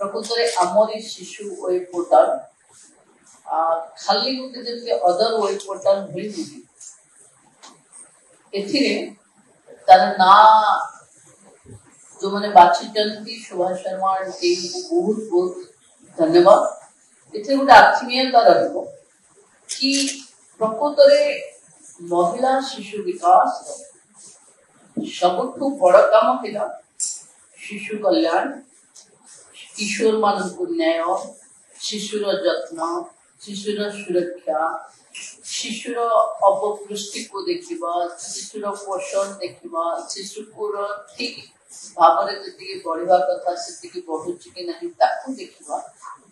प्रकृतरे आमरी शिशु web portal खाली गोटे जमी अदर वेब पोर्टल भूल एथिरे तार ना जो मैंने बाछी सुभाष शर्मा टीम को बहुत बहुत धन्यवाद। एथिरे गोटे आत्मीयता रहिबो कि प्रकृतरे महिला शिशु विकास सबुठु बड़ काम थिला शिशु कल्याण, किशोर मानक न्याय, शिशुर जत्न, शिशुर सुरक्षा, शिशुर अपपुष्टि को देखिबा, शिशुर पोषण देखिबा, शिशुर ठीक भाव में जी बढ़ा कथा से बढ़ुची कि नहीं ताकू देखिबा।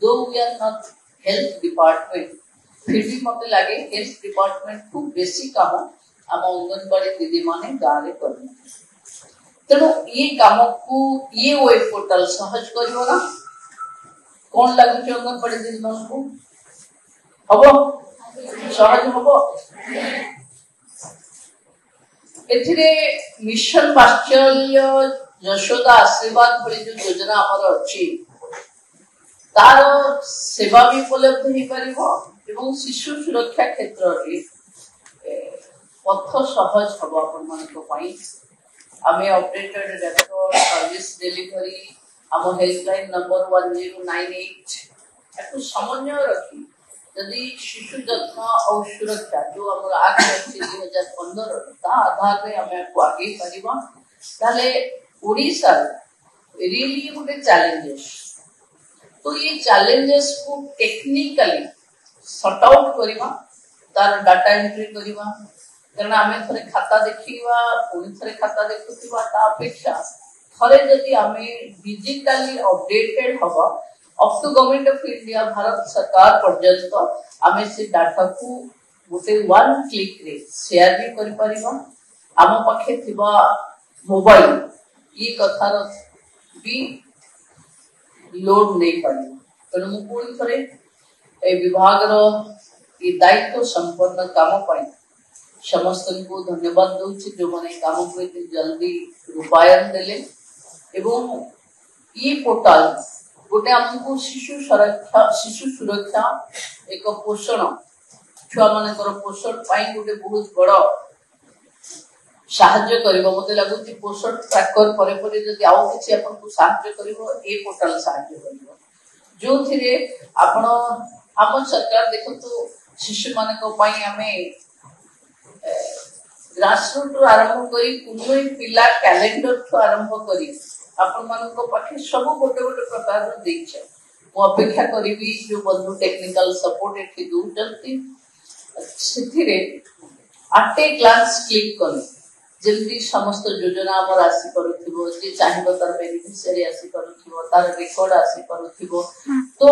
Though we are not health department फिर भी मत लगे हेल्थ डिपार्टमेंट को बेसी काम आम अंगनवाड़ी दीदी माने गाँव में कर तेणु ये काम को ये वेब पोर्टल सहज करिवो ना कौन लगुच अंगनवाड़ी दीदी मान को हम सहज हम एथिरे मिशन वात्सल्य यशोदा आशीर्वाद भली जो योजना आमर अच्छी तार सेवा भी उपलब्ध हो पारिबो एवं शिशु सुरक्षा क्षेत्र रे पथ सहज हम आपण मानक पई आमे अपडेटेड रेकॉर्ड सर्विस डिलीवरी आम हेल्पलाइन नंबर 1098 एकु समन्वय रखी यदि शिशु जत्न और सुरक्षा जो हमर आगे अछि 2015 ता आधार रे हमें को आगे परिबा ताले ओडिसा रियली गोटे चैलेंजेस तो ये चैलेंजेस को टेक्निकली सॉर्ट आउट करिबा तार डाटा एंट्री करिबा कारण आमे थरे खाता देखिबा पुनी थरे खाता देखुथिबा ता अपेक्षा थरे जदि आमे डिजिटली अपडेटेड हबा up to Government of India Bharat सरकार पर्यंत आमे से डाटा को गोटे वन क्लिक रे शेयर भी करि परिबा आम पाखे थिबा मोबाइल ये कथार भी लोड नहीं परिबा तेणु मु पुनी थरे ए विभाग रो ये दायित्व संपन्न काम पाई समस्त को धन्यवाद दूची जो मैंने काम को इतनी जल्दी रूपायन देले एवं ये पोर्टल गोटे हमको शिशु सुरक्षा एक पोषण छुआ मानकर पोषण पाई गोटे बहुत बड़ साहाय्य करिवो मते लागुची पोषण ट्रैकर परे परे जदि आउ किछि आपन को साहाय्य करिवो ए पोर्टल साहाय्य करिवो जो थिरे आपण हम सरकार देखतो शिशु मानक पाई हमें ग्रासरूट आरंभ करी कुनोई पिला कैलेंडर तो आरंभ करी आपण मानक पाखे सब गोटे गोटे प्रकार रो देइछे मो अपेक्षा करिवि जो बंधु टेक्निकल सपोर्ट एठी दूचंती सेथिरे आटे क्लास क्लिक करी जल्दी समस्त योजना हमर आसी करूथिबो जे चाहिबो तार बेनिफिशियरी आसी करूथिबो तार रिकॉर्ड आसी करूथिबो तो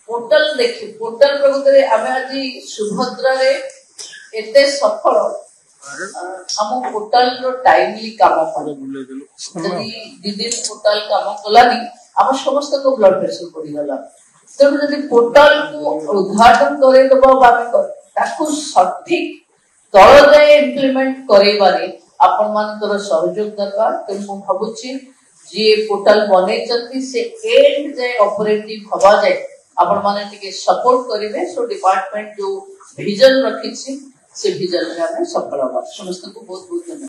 पोर्टल देखि पोर्टल प्रगतरे आमे आज सुभद्रा रे एते सफल हम पोर्टल रो टाइमली काम करे जदी दीदी पोर्टल काम कलानी हम समस्त को ब्लड प्रेशर पड़ी गला तब जदी पोर्टल को उद्घाटन करे दबा बामे ताकू सठिक तळ जाय इंप्लीमेंट करे बारे आपण मानकर सहयोग दरकार त मु भाबुची जे पोर्टल बनै चंती से एंड जाय ऑपरेटिव हवा जाय आपण माने टिके सपोर्ट करिवे सो डिपार्टमेंट जो विजन रखिछि से विजन में हमें सफल होगा। समस्त को बहुत बहुत धन्यवाद।